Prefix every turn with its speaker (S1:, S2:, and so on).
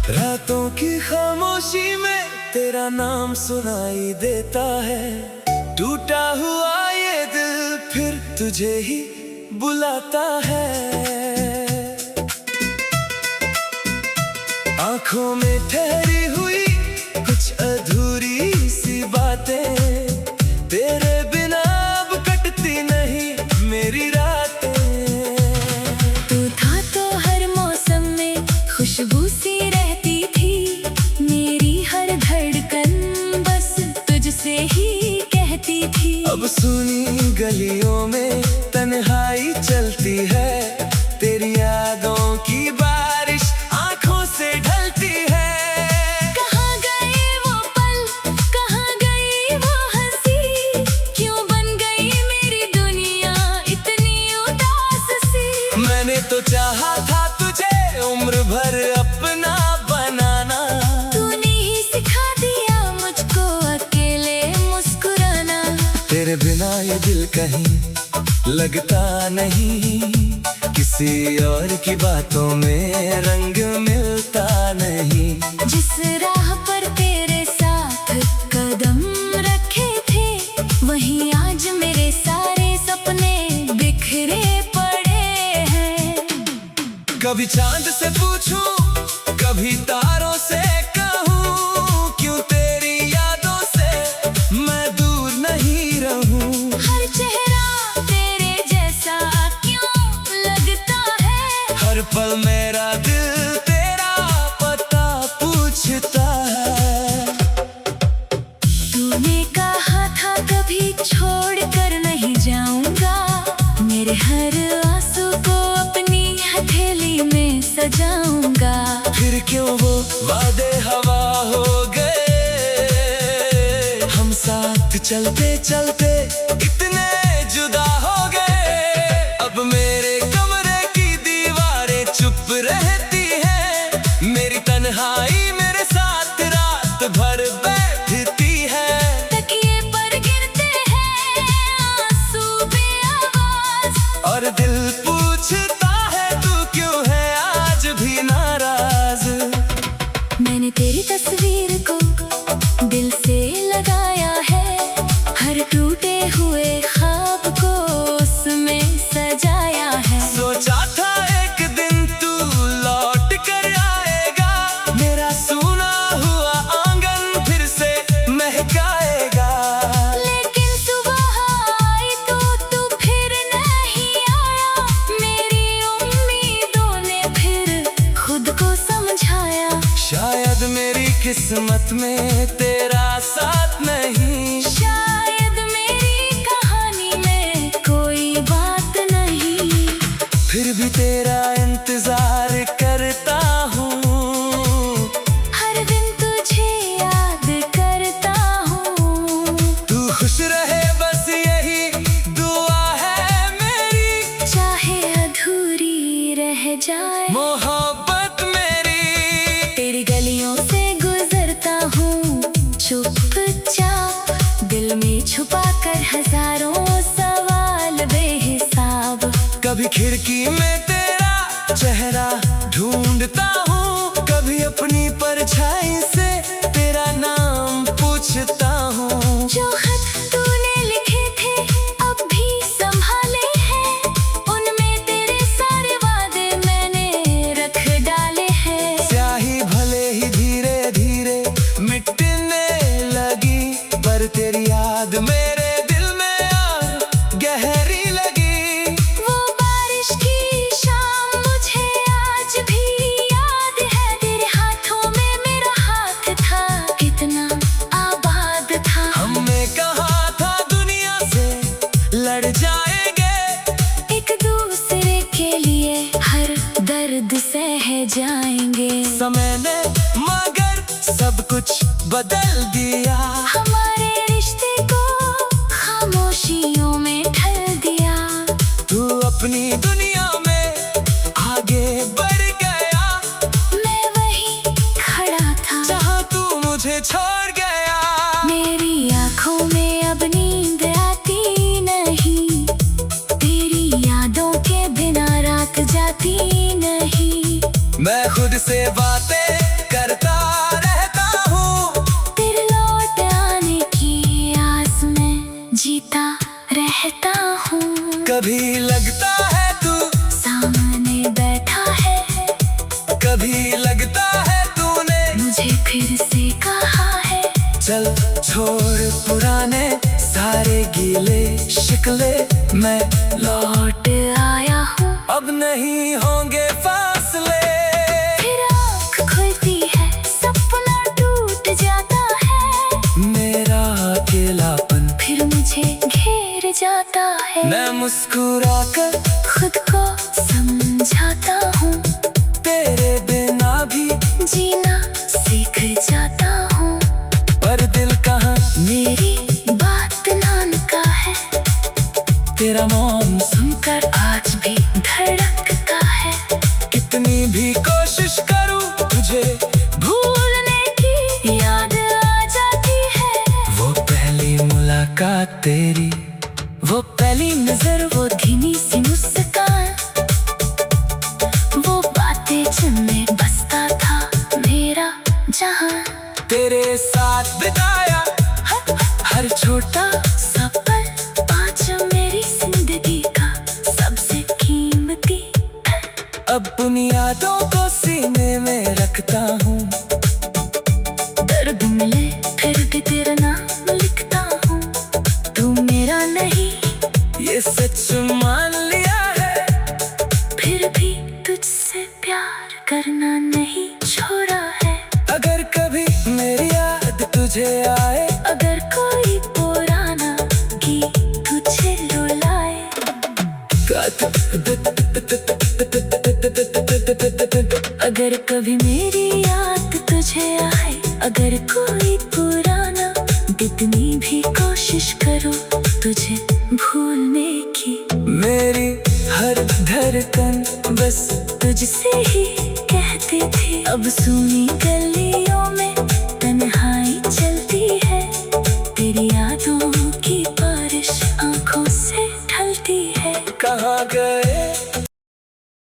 S1: रातों की खामोशी में तेरा नाम सुनाई देता है। टूटा हुआ ये दिल फिर तुझे ही बुलाता है। आंखों में ठहरी हुई कुछ अधूरी सी बातें, तेरे बिना अब कटती नहीं मेरी रातें।
S2: तू था तो हर मौसम में खुशबू सी रहती थी, मेरी हर धड़कन बस तुझसे ही कहती थी।
S1: अब सुनी गलियों में तन्हाई चलती है, तेरी यादों की बारिश आंखों से ढलती है।
S2: कहाँ गए वो पल, कहाँ गई वो हंसी, क्यों बन गई मेरी दुनिया इतनी उदास सी।
S1: मैंने तो चाहा था तुझे उम्र भर अपना बनाना,
S2: तूने ही सिखा दिया मुझको अकेले मुस्कुराना।
S1: तेरे बिना ये दिल कहीं लगता नहीं, किसी और की बातों में रंग मिलता नहीं।
S2: जिस राह पर तेरे साथ कदम रखे थे, वहीं आज मेरे सारे सपने बिखरे पड़े हैं।
S1: कभी चांद से पूछूं, कभी तारों से कहूं, क्यों तेरी यादों से मैं दूर नहीं रहूं।
S2: हर चेहरा तेरे जैसा क्यों लगता है,
S1: हर पल मेरा दिल तेरा पता पूछता है।
S2: तूने कहा था कभी छोड़ कर नहीं जाऊंगा, मेरे हर आंसू को अपनी हथेली में सजाऊंगा।
S1: फिर क्यों वो वादे हवा हो गए, हम साथ चलते चलते इतने जुदा हो गए। अब मेरे कमरे की दीवारें चुप रहती हैं, मेरी तन्हाई मेरे साथ रात भर बैठती है।
S2: तकिए पर गिरते हैं आंसू बेआवाज,
S1: और दिल पूछता है तू क्यों है आज भी नाराज।
S2: मैंने तेरी तस्वीर को दिल से लगाया है, हर टूटे हुए ख्वाब को उसमें सजाया है।
S1: सोचा था एक दिन तू लौट कर आएगा, मेरा सूना हुआ आंगन फिर से महकाएगा।
S2: लेकिन सुबह आई तो तू फिर नहीं आया, मेरी उम्मीदों ने फिर खुद को समझाया।
S1: शायद मेरी किस्मत में तेरा साथ नहीं,
S2: शायद मेरी कहानी में कोई बात नहीं,
S1: फिर भी तेरा इंतजार करता हूँ।
S2: हर दिन तुझे याद करता हूँ।
S1: तू खुश रहे बस यही दुआ है मेरी,
S2: चाहे अधूरी रह जाए
S1: मोहब्बत मेरी।
S2: तेरी गलियों से गुजरता हूँ चुपचाप, दिल में छुपा कर हजारों सवाल बेहिसाब।
S1: कभी खिड़की में तेरा चेहरा ढूंढता हूँ, कभी अपनी परछाई से तेरा नाम पूछता हूँ।
S2: जो खत तूने लिखे थे अब भी संभाले हैं, उनमें तेरे सारे वादे मैंने रख डाले हैं।
S1: स्याही भले ही धीरे धीरे मिटने लगी, पर तेरी याद मेरे दिल में और गहरी लगी।
S2: वो बारिश की शाम मुझे आज भी याद है, तेरे हाथों में मेरा हाथ था कितना आबाद था।
S1: हमने
S2: दर्द सह जाएंगे।
S1: समय ने मगर सब कुछ बदल दिया,
S2: हमारे रिश्ते को खामोशियों में ढल दिया।
S1: तू अपनी दुनिया में आगे बढ़ गया,
S2: मैं वहीं खड़ा था
S1: जहाँ तू मुझे छोड़ गया।
S2: मेरी आँखों में अब नींद आती नहीं, तेरी यादों के बिना रात जाती नहीं।
S1: मैं खुद से बातें करता रहता हूँ,
S2: तेरे लौट आने की आस में जीता रहता हूँ।
S1: कभी लगता है तू
S2: सामने बैठा है,
S1: कभी लगता है तूने
S2: मुझे फिर से कहा है।
S1: चल छोड़ पुराने सारे गीले शिकले, मैं
S2: लौट आया हूँ,
S1: अब नहीं होंगे फासले।
S2: फिर आँख खुलती है, सपना टूट जाता है।
S1: मेरा अकेलापन
S2: फिर मुझे घेर जाता है।
S1: मैं मुस्कुराकर
S2: खुद को समझाता हूँ,
S1: तेरे बिना भी
S2: जीना सीख जाता हूँ।
S1: पर दिल कहाँ
S2: मेरी बात नानका है,
S1: तेरा मौन
S2: सुनकर आज भी धड़कता है।
S1: कितनी भी कोशिश करूँ तुझे
S2: भूलने की याद आ जाती है।
S1: वो पहली मुलाकात तेरी, वो पहली नजर,
S2: वो धीमी सी मुस्कान, वो बातें जिनमें बसता था मेरा जहां।
S1: तेरे साथ बिताया हर छोटा
S2: सा पल आज मेरी जिंदगी का सबसे कीमती है।
S1: अब उन यादों को सीने में रखता हूँ,
S2: दर्द मिले फिर भी तेरा नाम लिखता हूँ। तू मेरा नहीं
S1: ये सच मान लिया है,
S2: फिर भी तुझसे प्यार करना नहीं छोड़ा है।
S1: अगर कभी मेरी याद तुझे आए,
S2: अगर कोई पुराना गीत तुझे रुलाए, अगर कभी मेरी याद तुझे आए, अगर कोई पुराना, कितनी भी कोशिश करो तुझे भूलने की।
S1: मेरी हर धड़कन बस
S2: तुझसे ही कहती थी, अब सुनी गल